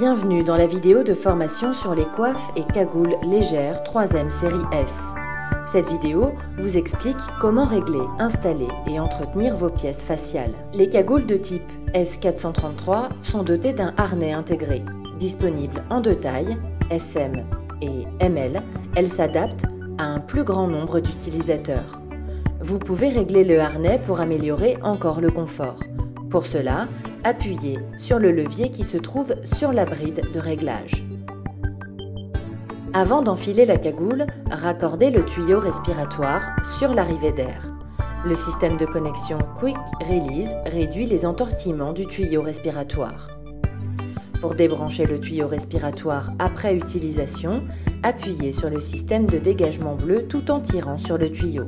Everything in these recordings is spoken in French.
Bienvenue dans la vidéo de formation sur les coiffes et cagoules légères 3M série S. Cette vidéo vous explique comment régler, installer et entretenir vos pièces faciales. Les cagoules de type S433 sont dotées d'un harnais intégré. Disponible en deux tailles, SM et ML, elles s'adaptent à un plus grand nombre d'utilisateurs. Vous pouvez régler le harnais pour améliorer encore le confort. Pour cela, appuyez sur le levier qui se trouve sur la bride de réglage. Avant d'enfiler la cagoule, raccordez le tuyau respiratoire sur l'arrivée d'air. Le système de connexion Quick Release réduit les entortillements du tuyau respiratoire. Pour débrancher le tuyau respiratoire après utilisation, appuyez sur le système de dégagement bleu tout en tirant sur le tuyau.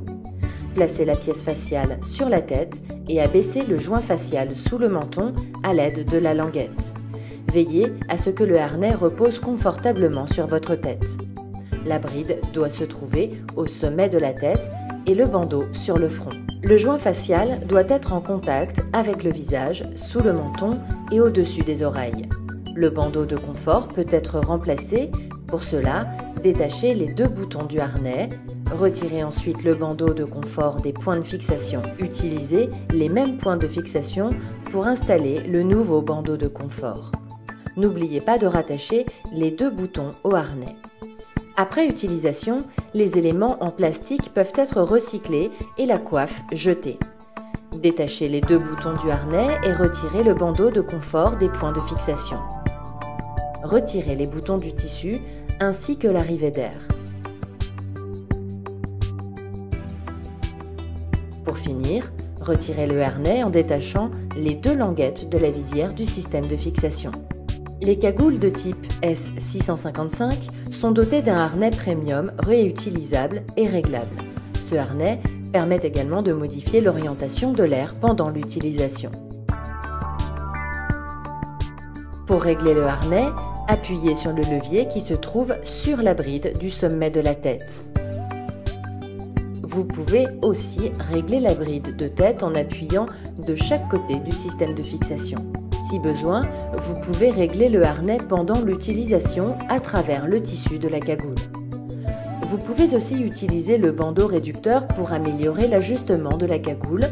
Placez la pièce faciale sur la tête et abaissez le joint facial sous le menton à l'aide de la languette. Veillez à ce que le harnais repose confortablement sur votre tête. La bride doit se trouver au sommet de la tête et le bandeau sur le front. Le joint facial doit être en contact avec le visage, sous le menton et au-dessus des oreilles. Le bandeau de confort peut être remplacé. Pour cela, détachez les deux boutons du harnais. Retirez ensuite le bandeau de confort des points de fixation. Utilisez les mêmes points de fixation pour installer le nouveau bandeau de confort. N'oubliez pas de rattacher les deux boutons au harnais. Après utilisation, les éléments en plastique peuvent être recyclés et la coiffe jetée. Détachez les deux boutons du harnais et retirez le bandeau de confort des points de fixation. Retirez les boutons du tissu ainsi que l'arrivée d'air. Pour finir, retirez le harnais en détachant les deux languettes de la visière du système de fixation. Les cagoules de type S655 sont dotées d'un harnais premium réutilisable et réglable. Ce harnais permet également de modifier l'orientation de l'air pendant l'utilisation. Pour régler le harnais, appuyez sur le levier qui se trouve sur la bride du sommet de la tête. Vous pouvez aussi régler la bride de tête en appuyant de chaque côté du système de fixation. Si besoin, vous pouvez régler le harnais pendant l'utilisation à travers le tissu de la cagoule. Vous pouvez aussi utiliser le bandeau réducteur pour améliorer l'ajustement de la cagoule.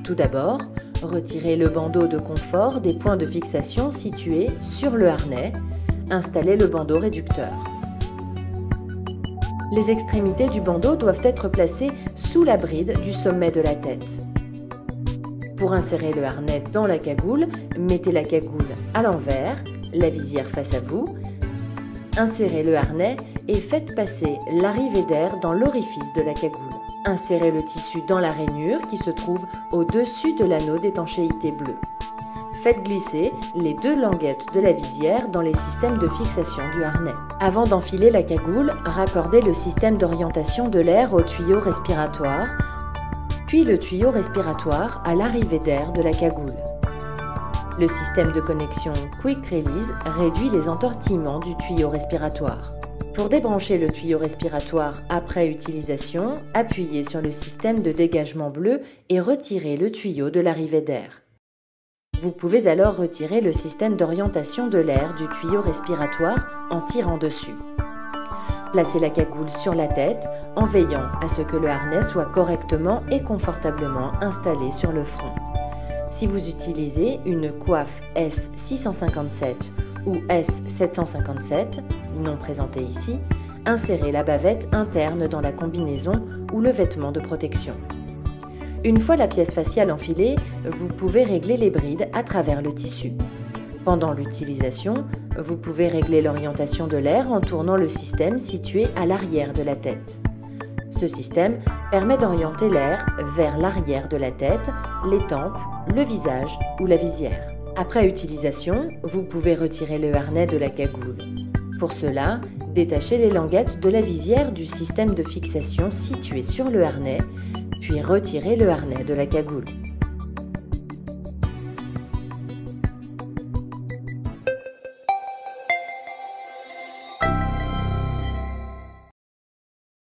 Tout d'abord, retirez le bandeau de confort des points de fixation situés sur le harnais. Installez le bandeau réducteur. Les extrémités du bandeau doivent être placées sous la bride du sommet de la tête. Pour insérer le harnais dans la cagoule, mettez la cagoule à l'envers, la visière face à vous. Insérez le harnais et faites passer l'arrivée d'air dans l'orifice de la cagoule. Insérez le tissu dans la rainure qui se trouve au-dessus de l'anneau d'étanchéité bleu. Faites glisser les deux languettes de la visière dans les systèmes de fixation du harnais. Avant d'enfiler la cagoule, raccordez le système d'orientation de l'air au tuyau respiratoire, puis le tuyau respiratoire à l'arrivée d'air de la cagoule. Le système de connexion Quick Release réduit les entortillements du tuyau respiratoire. Pour débrancher le tuyau respiratoire après utilisation, appuyez sur le système de dégagement bleu et retirez le tuyau de l'arrivée d'air. Vous pouvez alors retirer le système d'orientation de l'air du tuyau respiratoire en tirant dessus. Placez la cagoule sur la tête en veillant à ce que le harnais soit correctement et confortablement installé sur le front. Si vous utilisez une coiffe S657 ou S757, non présentée ici, insérez la bavette interne dans la combinaison ou le vêtement de protection. Une fois la pièce faciale enfilée, vous pouvez régler les brides à travers le tissu. Pendant l'utilisation, vous pouvez régler l'orientation de l'air en tournant le système situé à l'arrière de la tête. Ce système permet d'orienter l'air vers l'arrière de la tête, les tempes, le visage ou la visière. Après utilisation, vous pouvez retirer le harnais de la cagoule. Pour cela, détachez les languettes de la visière du système de fixation situé sur le harnais, puis retirez le harnais de la cagoule.